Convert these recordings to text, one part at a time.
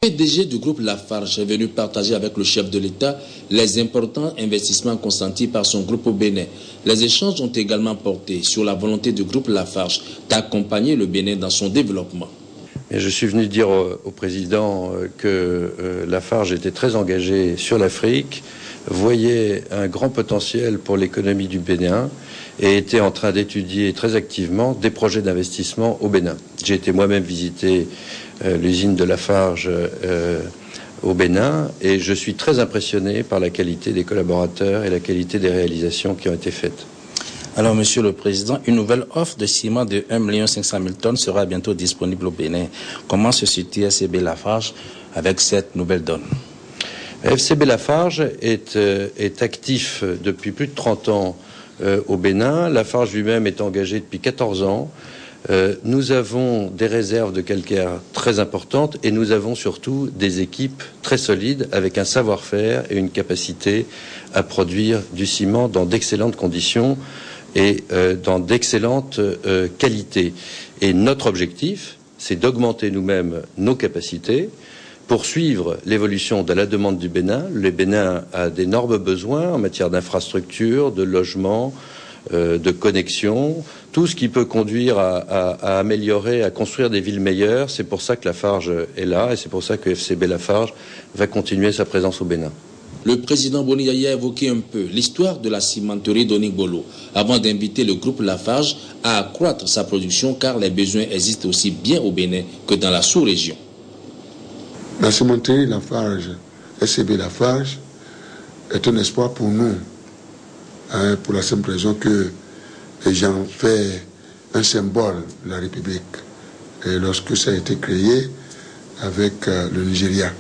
Le PDG du groupe Lafarge est venu partager avec le chef de l'État les importants investissements consentis par son groupe au Bénin. Les échanges ont également porté sur la volonté du groupe Lafarge d'accompagner le Bénin dans son développement. Et je suis venu dire au président que Lafarge était très engagé sur l'Afrique, voyait un grand potentiel pour l'économie du Bénin et était en train d'étudier très activement des projets d'investissement au Bénin. J'ai été moi-même visiter l'usine de Lafarge au Bénin et je suis très impressionné par la qualité des collaborateurs et la qualité des réalisations qui ont été faites. Alors, Monsieur le Président, une nouvelle offre de ciment de 1 500 000 tonnes sera bientôt disponible au Bénin. Comment se situe FCB Lafarge avec cette nouvelle donne? FCB Lafarge est actif depuis plus de 30 ans au Bénin. Lafarge lui-même est engagé depuis 14 ans. Nous avons des réserves de calcaire très importantes et nous avons surtout des équipes très solides avec un savoir-faire et une capacité à produire du ciment dans d'excellentes conditions et dans d'excellentes qualités. Et notre objectif, c'est d'augmenter nous-mêmes nos capacités pour suivre l'évolution de la demande du Bénin. Le Bénin a d'énormes besoins en matière d'infrastructures, de logements, de connexion, tout ce qui peut conduire à améliorer, à construire des villes meilleures. C'est pour ça que Lafarge est là et c'est pour ça que FCB Lafarge va continuer sa présence au Bénin. Le président Boni Yaya a évoqué un peu l'histoire de la cimenterie d'Onigbolo avant d'inviter le groupe Lafarge à accroître sa production car les besoins existent aussi bien au Bénin que dans la sous-région. La cimenterie Lafarge, FCB Lafarge, est un espoir pour nous, pour la simple raison que j'en fais un symbole de la République. Et lorsque ça a été créé avec le Nigeria,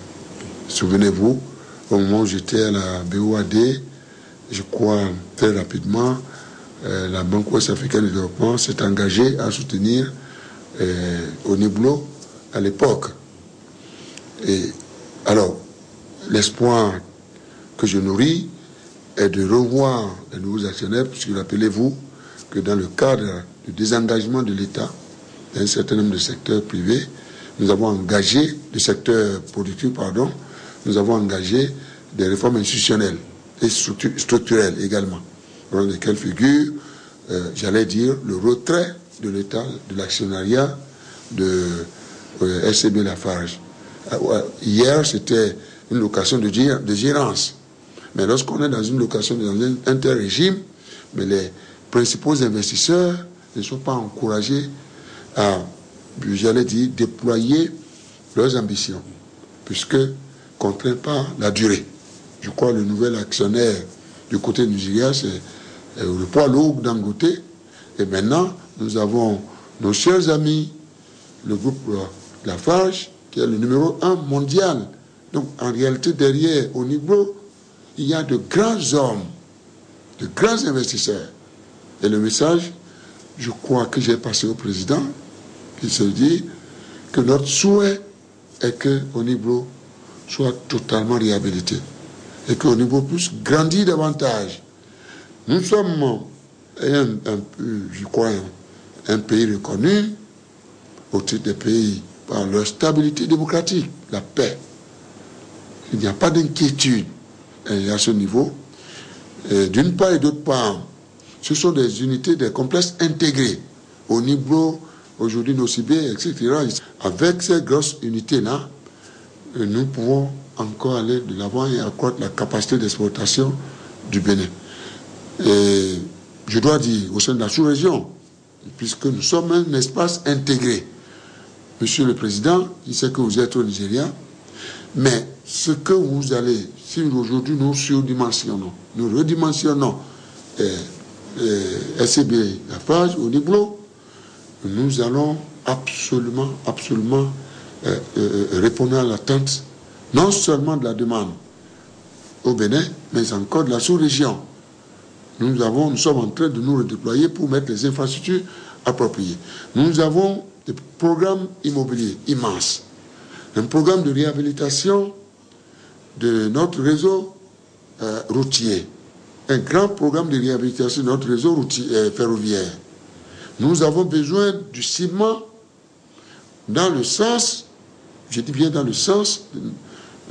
souvenez-vous, au moment où j'étais à la BOAD, je crois très rapidement, la Banque ouest-africaine de développement s'est engagée à soutenir Oniblo à l'époque. Et alors, l'espoir que je nourris est de revoir les nouveaux actionnaires, puisque rappelez-vous que dans le cadre du désengagement de l'État, d'un certain nombre de secteurs privés, nous avons engagé, du secteur productif, pardon, nous avons engagé des réformes institutionnelles et structurelles également, dans lesquelles figure, j'allais dire, le retrait de l'État, de l'actionnariat de FCB Lafarge. Hier, c'était une location de gérance. Mais lorsqu'on est dans une location, dans un interrégime, mais les principaux investisseurs ne sont pas encouragés à, j'allais dire, déployer leurs ambitions, puisque contraint par la durée. Je crois que le nouvel actionnaire du côté nigérien, c'est le poids lourd Dangote. Et maintenant, nous avons nos chers amis, le groupe Lafarge, qui est le numéro 1 mondial. Donc, en réalité, derrière, au niveau, il y a de grands hommes, de grands investisseurs. Et le message, je crois que j'ai passé au président, qui se dit que notre souhait est que Oniblo soit totalement réhabilité et que Oniblo puisse grandir davantage. Nous sommes, je crois, un pays reconnu au titre des pays par leur stabilité démocratique, la paix. Il n'y a pas d'inquiétude à ce niveau. D'une part et d'autre part, ce sont des unités, des complexes intégrés. Au niveau, aujourd'hui, Nocibé, etc. Avec ces grosses unités-là, nous pouvons encore aller de l'avant et accroître la capacité d'exploitation du Bénin. Et je dois dire, au sein de la sous-région, puisque nous sommes un espace intégré. Monsieur le Président, il sait que vous êtes au Nigeria, mais ce que vous allez, si aujourd'hui nous surdimensionnons, nous redimensionnons FCB Lafarge au niveau, nous allons absolument répondre à l'attente, non seulement de la demande au Bénin, mais encore de la sous-région. Nous sommes en train de nous redéployer pour mettre les infrastructures appropriées. Nous avons des programmes immobiliers immenses. Un programme de réhabilitation de notre réseau routier. Un grand programme de réhabilitation de notre réseau routier, ferroviaire. Nous avons besoin du ciment dans le sens je dis bien dans le sens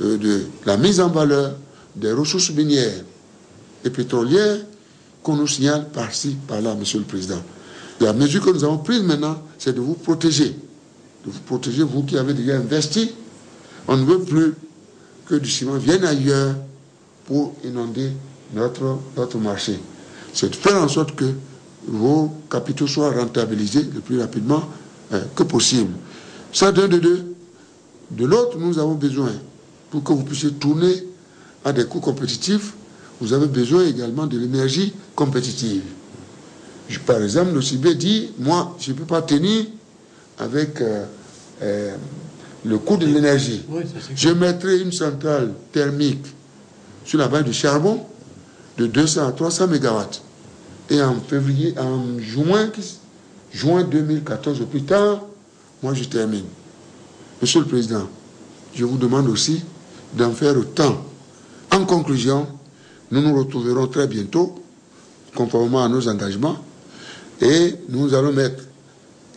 de la mise en valeur des ressources minières et pétrolières qu'on nous signale par-ci, par-là, Monsieur le Président. La mesure que nous avons prise maintenant, c'est de vous protéger. De vous protéger, vous qui avez déjà investi. On ne veut plus que du ciment vienne ailleurs pour inonder notre marché. C'est de faire en sorte que vos capitaux soient rentabilisés le plus rapidement que possible. Ça d'un de deux. De l'autre, nous avons besoin, pour que vous puissiez tourner à des coûts compétitifs, vous avez besoin également de l'énergie compétitive. Par exemple, le CIB dit, moi, je ne peux pas tenir avec le coût de l'énergie. Oui, je mettrai une centrale thermique sur la base du charbon de 200 à 300 MW. Et en juin 2014 au plus tard, moi je termine. Monsieur le Président, je vous demande aussi d'en faire autant. En conclusion, nous nous retrouverons très bientôt, conformément à nos engagements, et nous allons mettre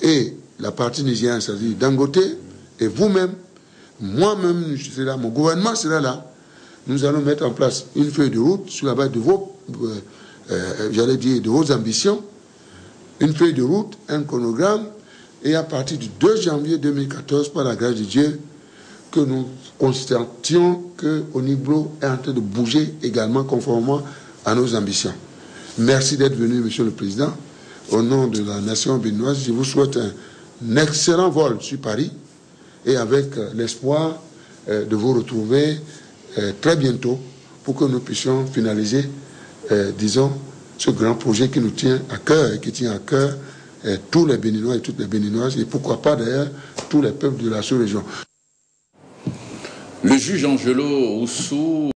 et la partie nigérienne, c'est-à-dire Dangote, et vous-même, moi-même, je serai là, mon gouvernement sera là. Nous allons mettre en place une feuille de route sur la base de vos, j'allais dire, de vos ambitions, une feuille de route, un chronogramme, et à partir du 2 janvier 2014, par la grâce de Dieu, que nous constations que Oniglo est en train de bouger également conformément à nos ambitions. Merci d'être venu, Monsieur le Président. Au nom de la nation béninoise, je vous souhaite un excellent vol sur Paris et avec l'espoir de vous retrouver très bientôt pour que nous puissions finaliser, disons, ce grand projet qui nous tient à cœur et qui tient à cœur tous les Béninois et toutes les Béninoises et pourquoi pas d'ailleurs tous les peuples de la sous-région. Le juge Angelo Oussou